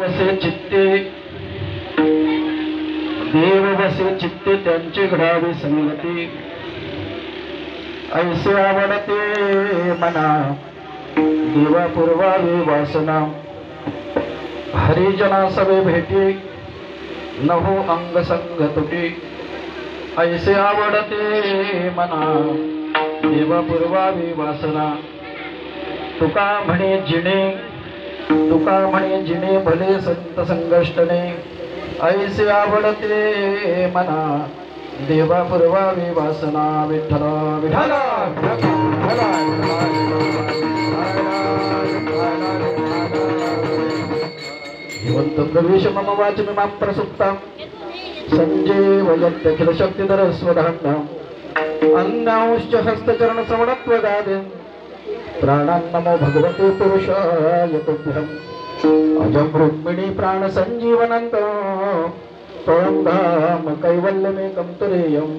वसे चित्ते देव वसे चित्ते त्यांचे घडावे संगती ऐसे आवडते मना देवा पूर्वावे वासना हरिजना सवे भेटी नहो अंग संग तुटी ऐसे आवडते मना देवा पूर्वावे वासना तुका म्हणे जिणे भले संत संगष्टने ऐसे आवडते मना देवा पूर्वावे वासना विठ्ठल विठ्ठल हिवंत प्रवेश मम वाचमी मां प्रसुप्तां संजय वयत्यखिल शक्तिधर स्वधान्नाम् अन्यांश्च हस्तचरण सवणत्व गादे प्राणान्नमो भगवते पुरुषाय तुभ्यम् अजं रुक्मिणी प्राण संजीवनन्त त्वं धाम कैवल्यमेकं तुरीयं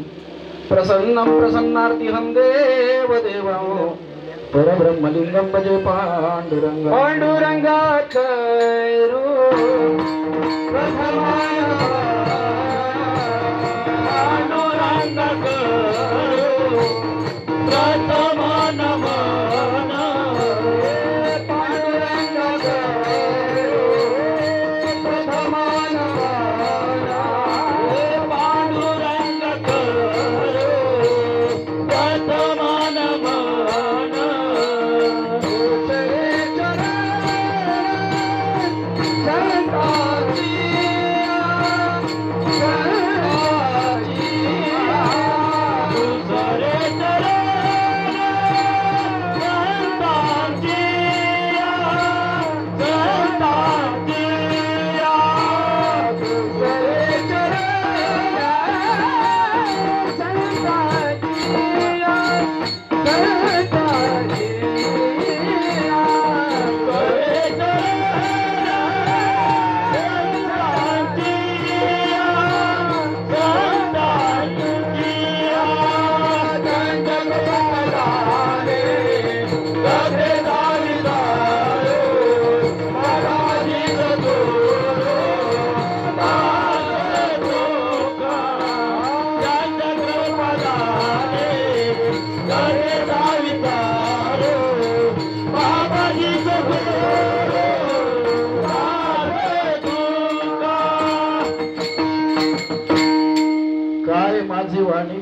प्रसन्नं प्रसन्नार्तिहं देवदेवं परब्रह्मलिंगं भजे पाण्डुरंग पाण्डुरंगाचरू प्रथमाय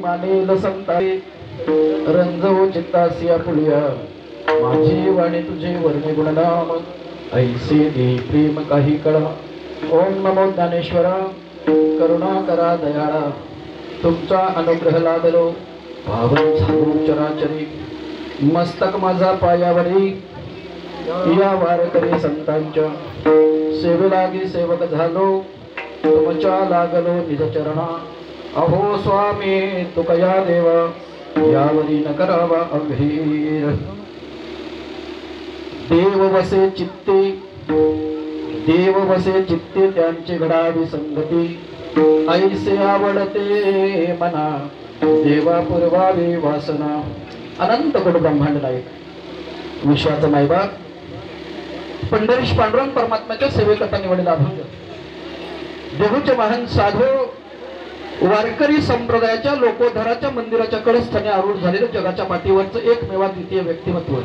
मानेल संताई रंजवो चित्तासिया पुलिया माझी वाणी तुझे वर्णे गुणनाम ऐसे दे प्रेम काही कळा ओम नमो ज्ञानेश्वरा करुणा करा दयाळा तुमचा अनुग्रह लादलो भावन झालो चराचरी मस्तक माझा पायावरी या वारकरी संतांच्या सेवेलागी सेवक झालो तुमच्या लागलो निज चरणा अहो स्वामी तुकया देव यावरी न करावा अभीर देव वसे चित्ते त्यांचे घडावी संगती ऐसे आवडते मना देवा पूर्वावे वासना अनंत कोट ब्रह्मांड नायक विश्वाचा मायबाप पंढरीश पांडुरंग परमात्म्याच्या सेवेकरता निवडलेला अभंग देहूचे महान साधू वारकरी संप्रदायाच्या लोकोधराच्या मंदिराच्या कळस्थानी आरूढ झालेलं जगाच्या पाठीवरचं एकमेवा द्वितीय व्यक्तिमत्व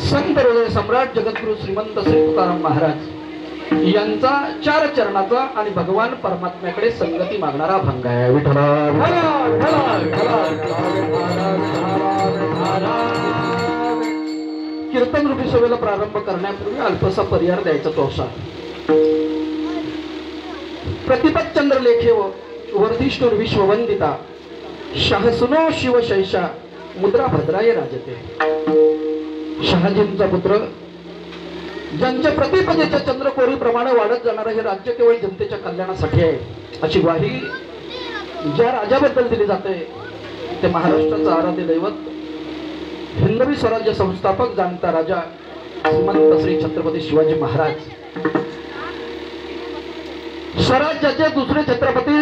संत हृदय सम्राट जगद्गुरु श्रीमंत श्री तुकाराम महाराज यांचा चार चरणाचा आणि भगवान परमात्म्याकडे संगती मागणारा अभंग आहे. विठ्ठला कीर्तन रूपी सभेला प्रारंभ करण्यापूर्वी अल्पसा पर्याय द्यायचा तोसा प्रतिपत चंद्र लेखे वर्धिष्ठुर विश्ववंदिता शाहसुनो शिवशैषा मुद्रा भद्राय राजते. शहाजींचा पुत्र ज्यांच्या प्रतिपदेच्या चंद्रकोरी प्रमाणे वाढत जाणारे हे राज्य केवळ जनतेच्या कल्याणासाठी आहे अशी ग्वाही ज्या राजाबद्दल दिली जाते ते महाराष्ट्राचा आराध्य दैवत हिंदवी स्वराज्य संस्थापक जाणता राजा श्रीमंत श्री छत्रपती शिवाजी महाराज. स्वराज्याचे दुसरे छत्रपती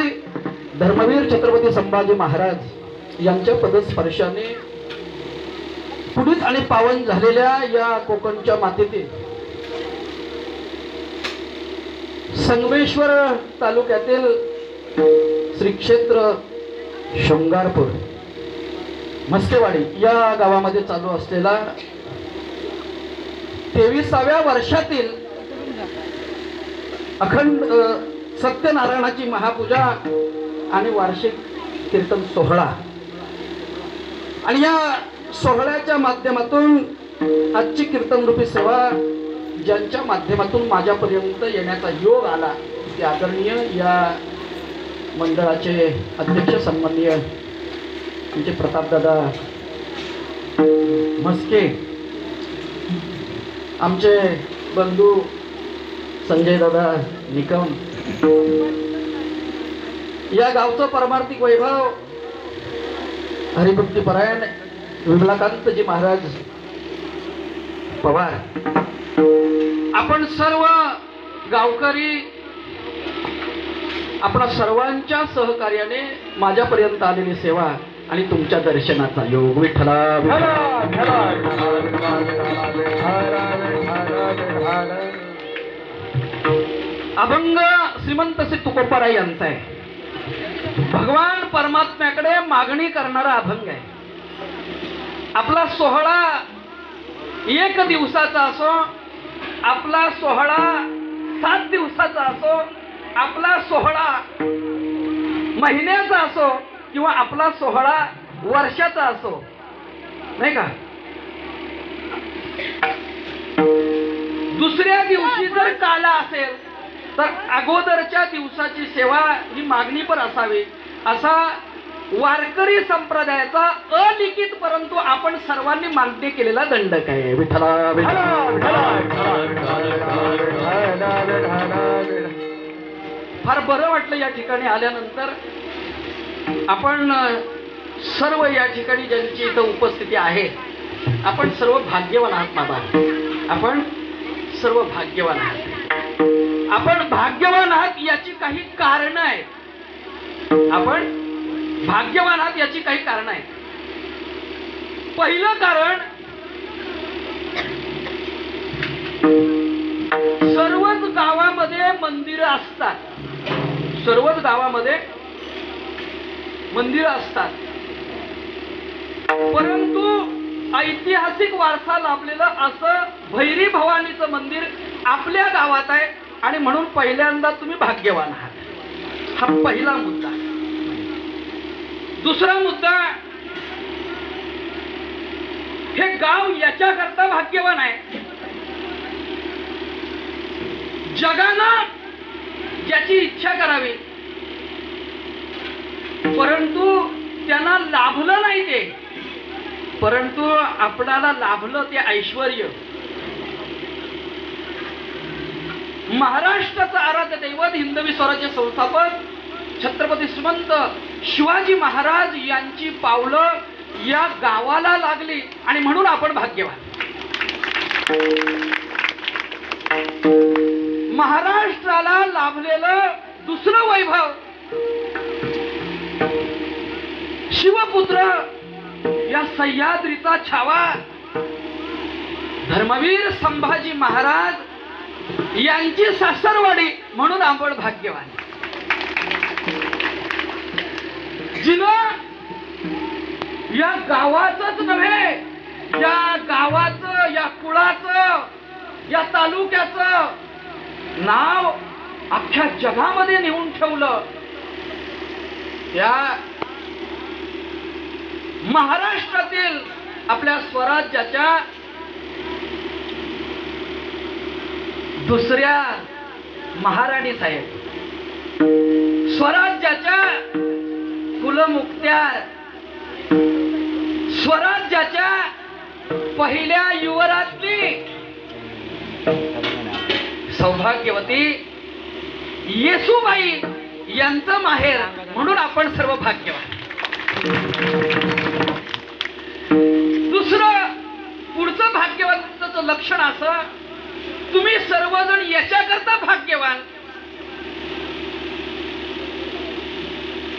धर्मवीर छत्रपती संभाजी महाराज यांच्या पदस्पर्शाने पुनीत आणि पावन झालेल्या या कोकणच्या मातीतील संगमेश्वर तालुक्यातील श्री क्षेत्र शृंगारपूर मस्तेवाडी या गावामध्ये चालू असलेला 23व्या वर्षातील अखंड सत्यनारायणाची महापूजा आणि वार्षिक कीर्तन सोहळा आणि या सोहळ्याच्या माध्यमातून आजची कीर्तनरूपी सेवा ज्यांच्या माध्यमातून माझ्यापर्यंत येण्याचा योग आला ते आदरणीय या मंडळाचे अध्यक्ष सन्माननीय आमचे प्रतापदादा म्हस्के, आमचे बंधू संजय दादा निकम, या गावचं परमार्थिक वैभव हरिभक्तीपरायण विमलाकांतजी महाराज पवार, आपण सर्व गावकरी आपल्या सर्वांच्या सहकार्याने माझ्यापर्यंत आलेली सेवा आणि तुमच्या दर्शनाचा योग विठ्ठला अभंग श्रीमंत श्री तुकोबाराय यांचा आहे. भगवान परमात्म्याकडे मागणी करणारा अभंग आहे. आपला सोहळा 1 दिवसाचा असो, आपला सोहळा 7 दिवसाचा असो, आपला सोहळा महिन्याचा असो किंवा आपला सोहळा वर्षाचा असो, नाही का, दुसऱ्या दिवशी जर काला असेल तर अगोदरच्या दिवसाची सेवा ही मागणीपर असावी, असा वारकरी संप्रदायाचा अलिखित परंतु आपण सर्वांनी मान्य केलेला दंडक आहे. विठ्ठला फार बरं वाटलं या ठिकाणी आल्यानंतर. आपण सर्व या ठिकाणी ज्यांची इथं उपस्थिती आहे, आपण सर्व भाग्यवान आहात बाबा. आपण सर्व भाग्यवान आहात. आपण भाग्यवान आहात याची काही कारण आहेत. आपण भाग्यवान आहात याची काही कारण आहेत. पहिलं कारण, सर्वच गावामध्ये मंदिरं असतात. सर्वच गावामध्ये मंदिरं असतात, परंतु ऐतिहासिक वारसा लाभलेलं असं भैरी भवानीचं मंदिर आपल्या गावात आहे आणि म्हणून पहिल्यांदा तुम्ही भाग्यवान आहात. हा पहिला मुद्दा. दुसरा मुद्दा, हे गाव याच्याकरता भाग्यवान आहे, जगानं ज्याची इच्छा करावी परंतु त्यांना लाभलं नाही ते, परंतु आपणाला लाभलं ते ऐश्वर्य. महाराष्ट्राचं आराध्य दैवत हिंदवी स्वराज्य संस्थापक छत्रपती श्रीमंत शिवाजी महाराज यांची पावलं या गावाला लागली आणि म्हणून आपण भाग्यवान. महाराष्ट्राला लाभलेलं दुसरं वैभव, शिवपुत्र या सह्याद्रीचा छावा धर्मवीर संभाजी महाराज यांची सासरवाडी म्हणून आपण भाग्यवान. जिनं या गावाचंच नव्हे, या गावाचं, या कुळाचं, या तालुक्याचं नाव अख्ख्या जगामध्ये नेऊन ठेवलं, या महाराष्ट्रातील आपल्या स्वराज्याच्या दुसऱ्या महाराणी साहेब, स्वराज्याच्या कुलमुक्त्या, स्वराज्याच्या पहिल्या युवराजली सौभाग्यवती येसूबाई यांचं माहेर म्हणून आपण सर्व भाग्यवान. दुसरं पुढचं भाग्यवानाचं लक्षण असं, तुम्ही सर्वजण याच्याकरता भाग्यवान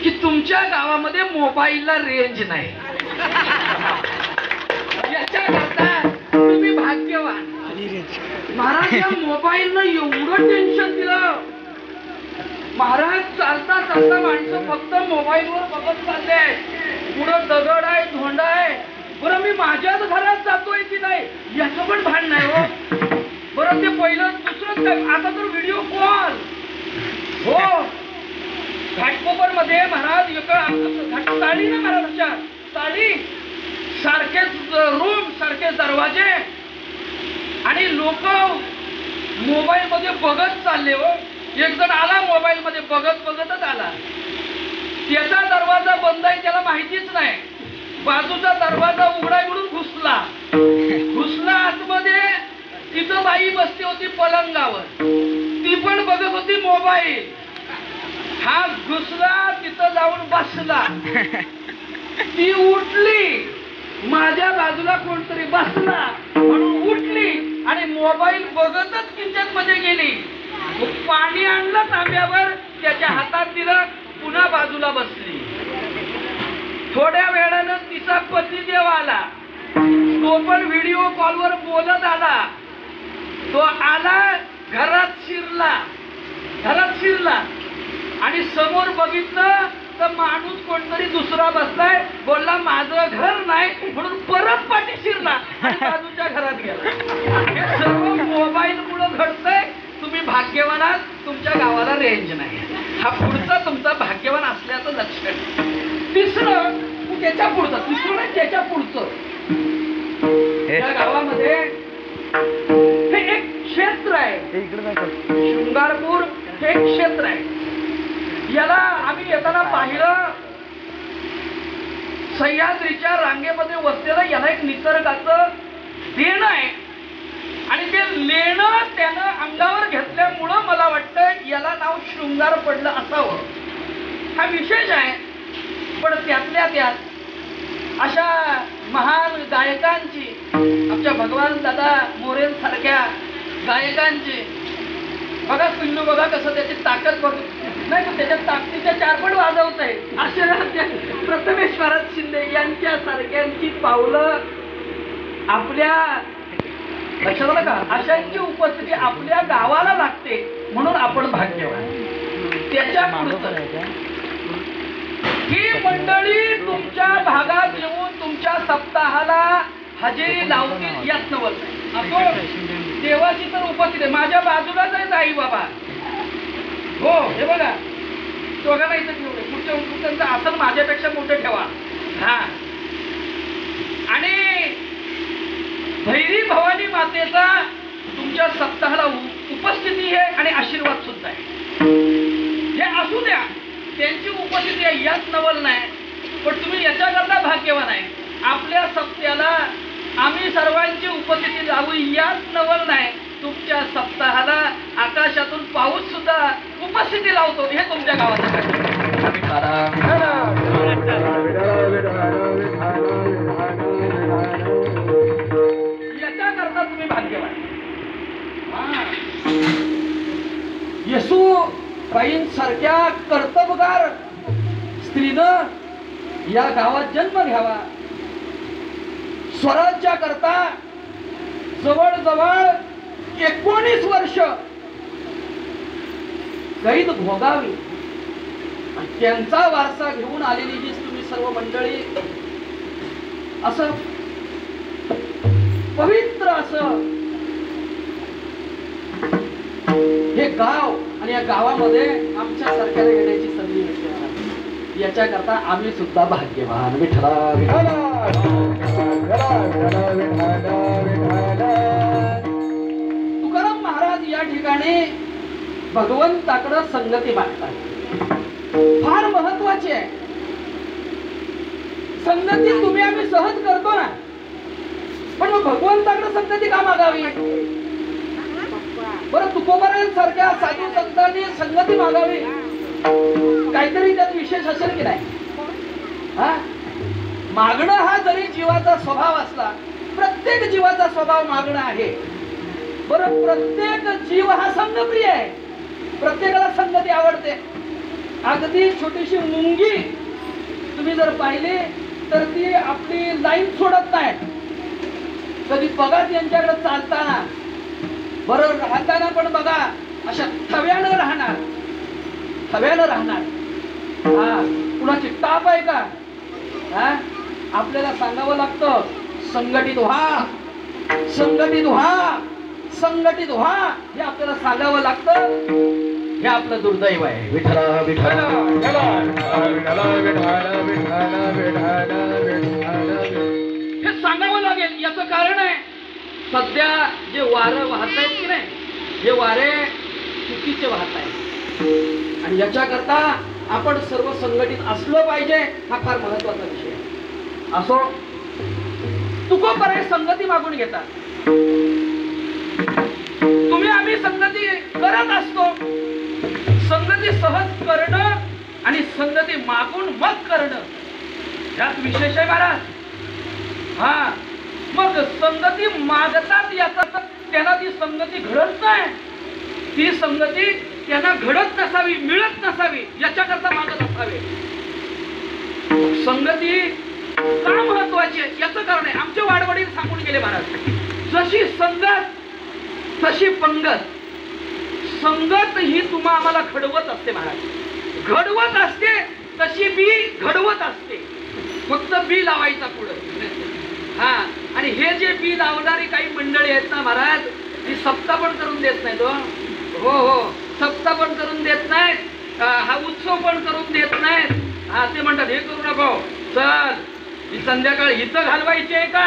की तुमच्या गावामध्ये मोबाईलला रेंज नाही. याच्याकरता तुम्ही भाग्यवान. महाराज या मोबाईलनं एवढं टेन्शन दिलं महाराज चालता चालता माणसं फक्त मोबाईलवर बघत चालले आहेत. पुढं दगड आहे, धोंडा आहे. बरं मी माझ्याच घरात जातोय की नाही याचं पण भान नाही हो. बरं ते पहिलं दुसरंच काय, आता तर व्हिडिओ कॉल. हो, घाटकोपर मध्ये महाराज साडी ना महाराजांच्या साडी सारखेच रूम, सारखे दरवाजे आणि लोक मोबाईल मध्ये बघत चालले हो. एक जण आला मोबाईल मध्ये बघतच आला. त्याचा दरवाजा बंद आहे त्याला माहितीच नाही. बाजूचा दरवाजा उघडाय म्हणून घुसला आतमध्ये. तिथं बाई बसली होती पलंगावर, ती पण बघत होती मोबाईल. हा घुसला, तिथं जाऊन बसला. ती उठली, माझ्या बाजूला कोणतरी बसला म्हणून उठली आणि मोबाईल बघतच किचन मध्ये गेली. पाणी आणलं तांब्यावर, त्याच्या हातात दिलं, पुन्हा बाजूला बसली. थोड्या वेळानं तिचा पतिदेव आला. तो पण व्हिडिओ कॉलवर बोलत आला. तो आला, घरात शिरला आणि समोर बघितलं तर माणूस कोणतरी दुसरा बसलाय. बोलला माझं घर नाही म्हणून परत पाठी शिरला आणि बाजूच्या घरात गेला. हे सर्व मोबाईल मुळे घडतंय. तुम्ही भाग्यवान आहात, तुमच्या गावाला रेंज नाही. हा पुढचा तुमचा भाग्यवान असल्याचं लक्षण. तिसरं त्याच्या पुढचं, तिसरं नाही त्याच्या पुढचं. या गावामध्ये हे एक क्षेत्र आहे, शृंगारपूर हे एक क्षेत्र आहे. याला आम्ही येताना पाहिलं, सह्याद्रीच्या रांगेमध्ये वसलेलं याला एक निसर्गाचं देणं आहे आणि ते लेणं त्यानं अंगावर घेतल्यामुळं मला वाटतं याला नाव शृंगार पडलं असावं. हा विशेष आहे. पण त्यातल्या त्यात अशा महान गायकांची, आमच्या भगवान दादा मोरे सारख्या गायकांची बघा, पिल्लू बघा कसं त्याची ताकद बघ नाही, पण त्याच्या ताकदीच्या 4 पट वाजवत आहे. अशा प्रथमेश्वरात शिंदे यांच्या सारख्यांची पावलं आपल्या लक्षात आलं का? अशांची उपस्थिती आपल्या गावाला लागते म्हणून आपण भाग्यवान. त्याच्या पुढचं ही मंडळी तुमच्या भागात येऊन तुमच्या सप्ताहाला हजेरी लावतील यात नवल नाही. देवाची तर उपस्थिती आहे. माझ्या बाजूलाच आहे आई बाबा. हो, हे बघा, दोघांना इथं ठेवले. पुढच्या त्यांचं आसन माझ्यापेक्षा मोठं ठेवा. हा, आणि भैरी भवानी मातेचा तुमच्या सप्ताहाला उपस्थिती आहे आणि आशीर्वाद सुद्धा आहे. हे असू द्या, त्यांची उपस्थिती आहे यात नवल नाही. पण तुम्ही याच्याकरता भाग्यवान आहे. आपल्या सप्त्याला आम्ही सर्वांची उपस्थिती लावू यात नवल नाही. तुमच्या सप्ताहाला आकाशातून पाऊस सुद्धा उपस्थिती लावतो. हे तुमच्या गावाचं याच्याकरता तुम्ही भाग्यवान. येशू बाईंसारख्या कर्तबगार स्त्रीनं या गावात जन्म घ्यावा. स्वराज्या करता जवळजवळ 19 वर्ष कैद भोगावी. त्यांचा वारसा घेऊन आलेली जी तुम्ही सर्व मंडळी असं पवित्र असं हे गाव आणि या गावामध्ये आमच्या सारख्याला येण्याची संधी मिळते. याच्याकरता आम्ही सुद्धा भाग्यवान. विठ्ठला तुकाराम महाराज या ठिकाणी भगवंताकडे संगती मागतात. फार महत्वाची आहे संगती. तुम्ही आम्ही सहज करतो ना, पण मग भगवंताकडे संगती का मागावी? बरं, तुकोबारांसारख्या साधू संतांनी संगती मागावी, काहीतरी त्यात विशेष असेल की नाही? हा, मागणं हा जरी जीवाचा स्वभाव असला, प्रत्येक जीवाचा स्वभाव मागणं आहे. बरं, प्रत्येक जीव हा संगप्रिय आहे. प्रत्येकाला संगती आवडते. अगदी छोटीशी मुंगी तुम्ही जर पाहिली तर ती आपली लाईन सोडत नाही. कधी बघा यांच्याकडे चालताना, बरं राहताना पण बघा, अशा थव्यानं राहणार. थव्यानं राहणार. हा कुणाची टाप आहे का? हा आपल्याला सांगावं लागतं संघटित व्हा, संघटित व्हा, संघटित व्हा, हे आपल्याला सांगावं लागतं. हे आपलं दुर्दैव आहे. विठ्ठल विठ्ठल हे सांगावं लागेल. याचं कारण आहे सध्या जे वारं वाहत आहेत की नाही, हे वारे चुकीचे वाहत आहेत आणि याच्याकरता आपण सर्व संघटित असलं पाहिजे. हा फार महत्वाचा विषय आहे. असो तुकोबराय संगती मागून घेतात. तुम्ही आम्ही संगती करत असतो. संगती सहज करणं आणि संगती मागून मग करणं यात विशेष आहे महाराज. हा मग संगती मागतात याचा त्यांना ती संगती घडत नाही. ती संगती त्यांना घडत नसावी, मिळत नसावी, याच्याकरता मागत असावे. संगती का महत्वाची आहे याचं कारण आहे. आमचे वाडवडील सांगून गेले महाराज, जशी संगत तशी पंगत. संगत ही तुम्हा आम्हाला घडवत असते महाराज, घडवत असते. तशी बी घडवत असते. फक्त बी लावायचा पुढं. हा आणि हे जे बी लावणारी काही मंडळी आहेत ना महाराज, ती सप्ता पण करून देत नाहीत. हो हो सप्ता पण करून देत नाहीत. हा उत्सव पण करून देत नाहीत. हा ते म्हणतात हे करू नको, चल ही संध्याकाळ इथं घालवायची आहे का,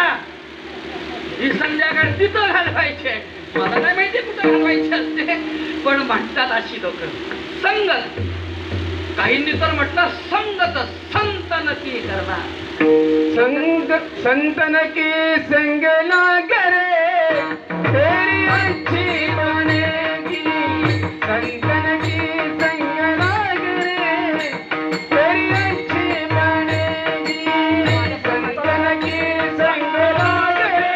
ही संध्याकाळ तिथं घालवायची आहे. मला नाही माहिती कुठं घालवायची असते, पण म्हणतात अशी लोक. संगत काहींनी तर म्हटलं संगत संतन की करणार. संतन की संग करे तेरी अच्छी बनेगी. संतन की संग करे तेरी अच्छी बनेगी. संतन की संग करे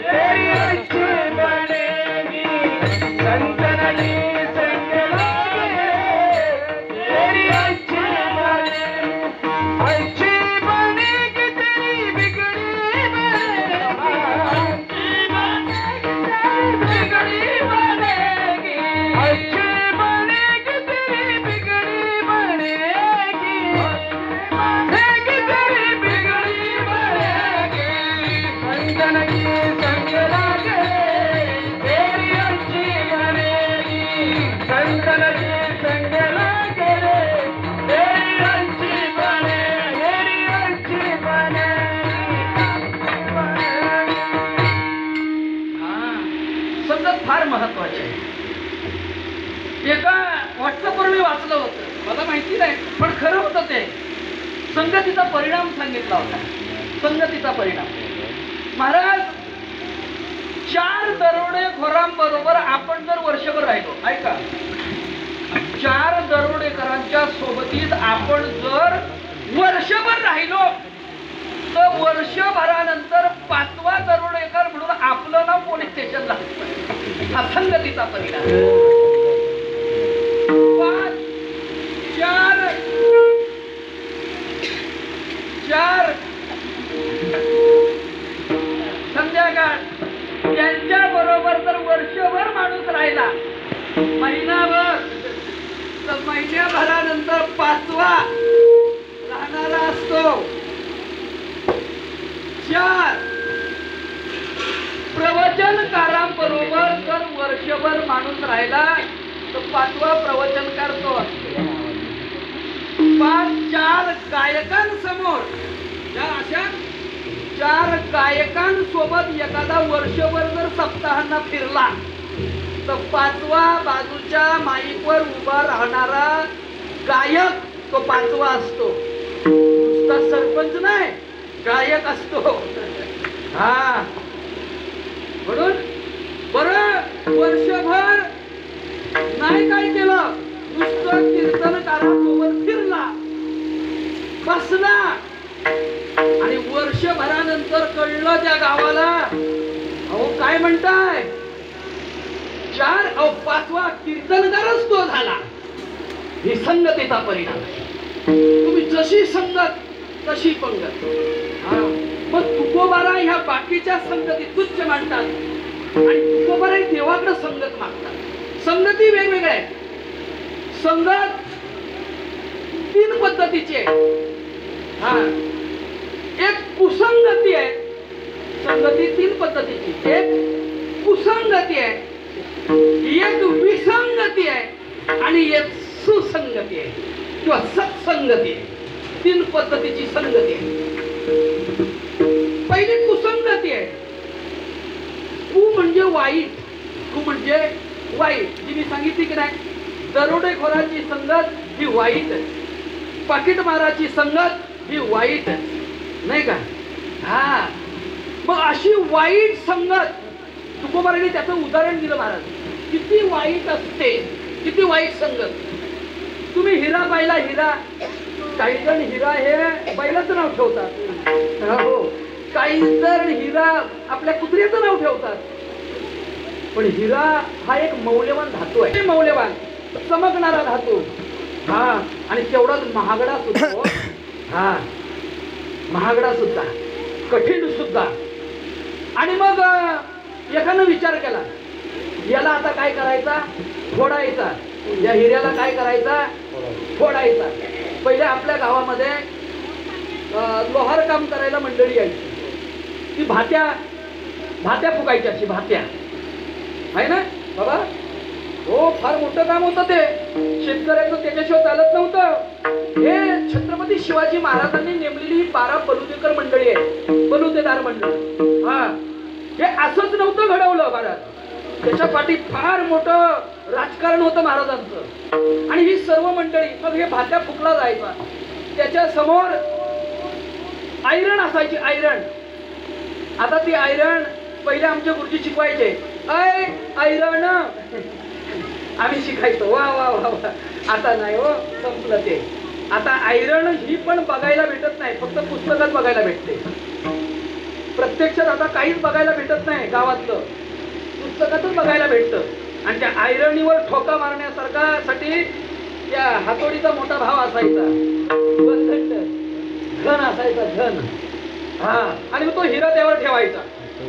तेरी अच्छी बनेगी. संतन की संग करे तेरी अच्छी बनेगी. अच्छी बनेगी तेरी बिगड़ी बनेगी. अच्छी बनेगी तेरी बिगड़ी बनेगी. तेरी बिगड़ी बनेगी. संतन की संग लागे तेरी अच्छी बनेगी. संतन की संग लागे तेरी अच्छी बने, तेरी अच्छी संगत फार महत्वाची आहे. एका व्हॉट्सअपवर मी वाचलं होतं, मला माहिती नाही पण खरं होतं ते. संगतीचा परिणाम सांगितला होता. संगतीचा परिणाम महाराज, 4 दरोडेखोरांबरोबर आपण जर वर्षभर राहिलो, ऐका, 4 दरोडेकरांच्या सोबतीत आपण जर वर्षभर राहिलो तर वर्षभरानंतर 5वा दरोडेकर म्हणून आपलं नाव पोलीस स्टेशनला. हा संगतीचा परिणाम. 5, 4 संध्याकाळ त्यांच्या बरोबर जर वर्षभर माणूस राहिला, महिनाभर, तर महिन्याभरानंतर 5वा राहणारा असतो. 4 प्रवचनकारांबरोबर जर वर्षभर माणूस राहिला तर 5वा प्रवचनकार तो असतो. 5, 4 गायकांसमोर, या अशा 4 गायकांसोबत एखादा वर्षभर जर सप्ताहांना फिरला तर 5वा बाजूच्या माईकवर उभा राहणारा गायक तो 5वा असतो. नुसता सरपंच नाही, गायक असतो. हा म्हणून बरं वर्षभर नाही काय केलं, नुसतं कीर्तनकारासोबत फिरला, बसला आणि वर्षभरानंतर कळलं त्या गावाला, अहो काय म्हणताय, 5वा कीर्तनकारच तो झाला. ही संगतीचा परिणाम आहे. तुम्ही जशी संगत तशी पंगत. मग तुकोबारा ह्या बाकीच्या संगती तुच्छ मानतात आणि तुकोबारा देवाकडे संगत मागतात. संगती वेगवेगळ्या आहेत. संगत तीन पद्धतीची आहे. हा, एक कुसंगती आहे. संगती तीन पद्धतीची. एक कुसंगती आहे, एक विसंगती आहे आणि एक सुसंगती आहे किंवा सत्संगती आहे. तीन पद्धतीची संगती आहे. पहिली कुसंगती आहे. कु म्हणजे वाईट. कु म्हणजे वाईट. जी मी सांगितली की नाही, दरोडेखोराची संगत ही वाईट आहे. पाकिट माराची संगत ही वाईट आहे, नाही का? हा, मग अशी वाईट संगत तुकोबारांनी त्याचं उदाहरण दिलं महाराज. किती वाईट असते, किती वाईट संगत. तुम्ही हिरा पाहिला. हिरा, काही जण हिरा हे बैलाचं नाव ठेवतात. हो, काही जण हिरा आपल्या कुत्र्याचं नाव ठेवतात. पण हिरा हा एक मौल्यवान धातू आहे. मौल्यवान, चमकणारा धातू. हा, आणि तेवढाच महागडा सुद्धा. हा, महागडा सुद्धा, कठीण सुद्धा. आणि मग एकानं विचार केला, याला आता काय करायचा? फोडायचा. या हिऱ्याला काय करायचा? फोडायचा. पहिले आपल्या गावामध्ये लोहार काम करायला मंडळी यायची. ती भात्या फुकायची. अशी भात्या आहे ना बाबा. हो, फार मोठं काम होतं ते. शेतकऱ्याचं त्याच्याशिवाय चालत नव्हतं. हे छत्रपती शिवाजी महाराजांनी नेमलेली 12 बलुतेकर मंडळी आहे. बलुतेदार मंडळी. हा, हे असंच नव्हतं घडवलं महाराज. त्याच्या पाठी फार मोठं राजकारण होतं महाराजांचं. आणि ही सर्व मंडळी, मग हे भात्या फुकला जायचा. त्याच्या समोर आयरण असायची. आयरण. आता ती आयरण पहिले आमचे गुरुजी शिकवायचे. ऐ आयरण आम्ही शिकायचो. वा वा वा वा. आता नाही हो, संपलं ते. आता आयरण ही पण बघायला भेटत नाही, फक्त पुस्तकात बघायला भेटते. प्रत्यक्षात आता काहीच बघायला भेटत नाही गावातलं, पुस्तकातच बघायला भेटतं. आणि त्या आयरणीवर ठोका मारण्यासारखा साठी त्या हातोडीचा मोठा भाव असायचा. घन असायचा, घन. हा, आणि मग तो हिरा त्यावर ठेवायचा.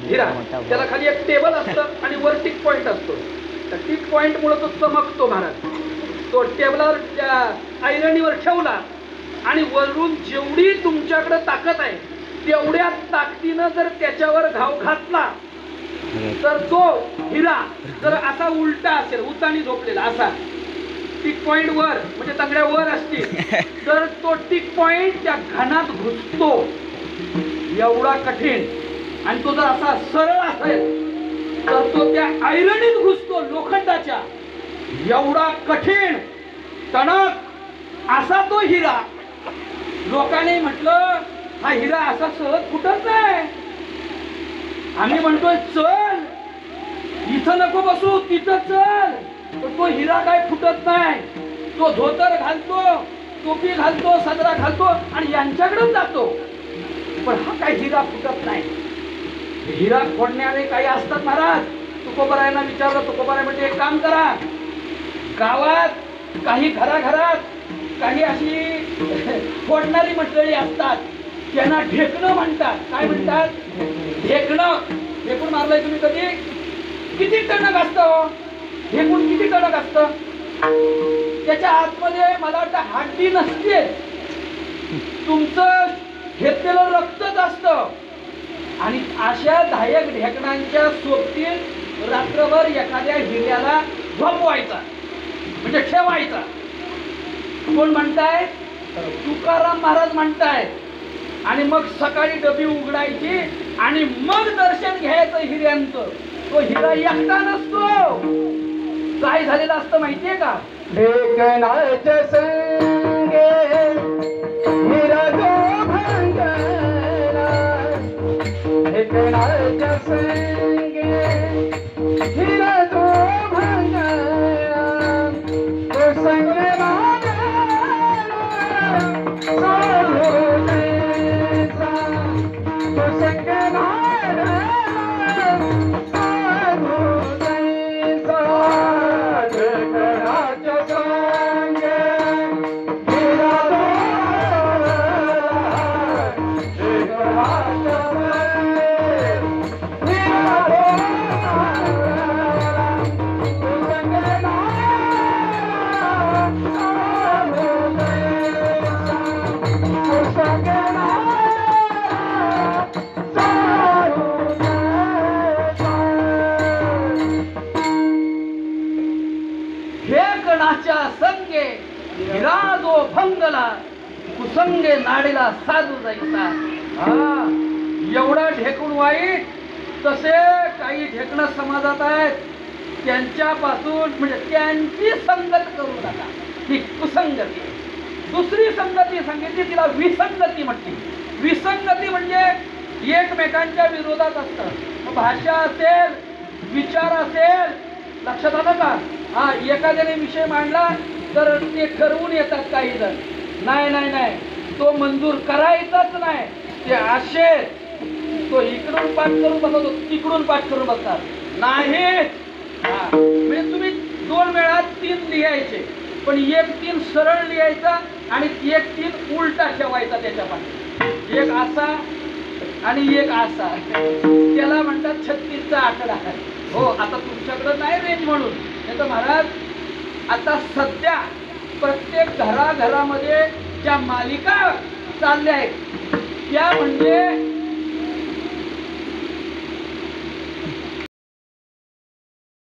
हिरा, त्याला खाली एक टेबल असतं आणि वर टिक पॉइंट असतो. त्या टिक पॉइंट मुळे तो चमकतो महाराज. तो टेबलावर त्या आयरणीवर ठेवला आणि वरून जेवढी तुमच्याकडे ताकद आहे तेवढ्या ताकदीनं जर त्याच्यावर घाव घातला तर तो हिरा जर असा उलटा असेल, उतानी झोपलेला असा, टिक पॉइंट वर म्हणजे तंगड्या वर असतील, तर तो टिक पॉइंट त्या घनात घुसतो. एवढा कठीण. आणि तो जर असा सरळ असेल तर तो त्या आयरणीत घुसतो, लोखंडाच्या. एवढा कठीण टणक असा तो हिरा. लोकांनी म्हटलं हा हिरा असा सहज फुटत नाही. आम्ही म्हणतोय चल इथं नको बसू, तिथं चल. तर तो हिरा काय फुटत नाही. तो धोतर घालतो, टोपी घालतो, सदरा घालतो आणि यांच्याकडे जातो. पण हा काय हिरा फुटत नाही. हिरा फोडण्याने काही असतात महाराज. तुकोबारायांना विचारलं. तुकोबाराय म्हणजे एक काम करा, गावात काही घराघरात काही अशी फोडणारी मंडळी असतात, त्यांना ढेकणं म्हणतात. काय म्हणतात? ढेकणं. ढेकून मारलंय तुम्ही कधी? किती टणक असतं? ढेकून किती टणक असतं? त्याच्या आतमध्ये मला वाटतं हड्डी नसते, तुमचं घेतलेलं रक्तच असतं. आणि अशा धायक ढेकणांच्या सोबतीत रात्रभर एखाद्या हिऱ्याला झोपवायचा, म्हणजे ठेवायचा. कोण म्हणताय? तुकाराम महाराज म्हणताय. आणि मग सकाळी डबी उघडायची आणि मग दर्शन घ्यायचं हिऱ्यांचं. तो हिरा एकटा नसतो. काय झालेलं असतं माहितीये का? ढेकणाच्या संगे हिरा जो भांगला, ढेकणाच्या संगे हिरा जो भांगला, तो संगे ढेकणाच्या संगे विराजो भंगला कुसंगे नाडीला साधू जायचा. हा एवढा ढेकूण वाईट. तसे काही ढेकणं समाजात आहेत, त्यांच्यापासून म्हणजे त्यांची संगत करू नका, ही कुसंगती. दुसरी संगती सांगितली तिला विसंगती म्हटली. विसंगती म्हणजे एकमेकांच्या विरोधात असतं. भाषा असेल, विचार असेल, लक्षात आलं का? हा एखाद्याने विषय मांडला तर ते ठरवून येतात काही जण, नाही नाही नाही तो मंजूर करायचाच नाही, ते असे तो इकडून पाठ करून बसवतो, तिकडून पाठ करून बसतात नाही. म्हणजे तुम्ही 2 वेळा 3 लिहायचे, पण एक 3 सरळ लिहायचा आणि एक 3 उलटा ठेवायचा त्याच्या पाठी. एक असा आणि एक असा, त्याला म्हणतात 36चा आकडा. हो आता तुमच्याकडे नाही रेंज म्हणून, नाही तर महाराज आता सध्या प्रत्येक घराघरामध्ये ज्या मालिका चालल्या आहेत त्या म्हणजे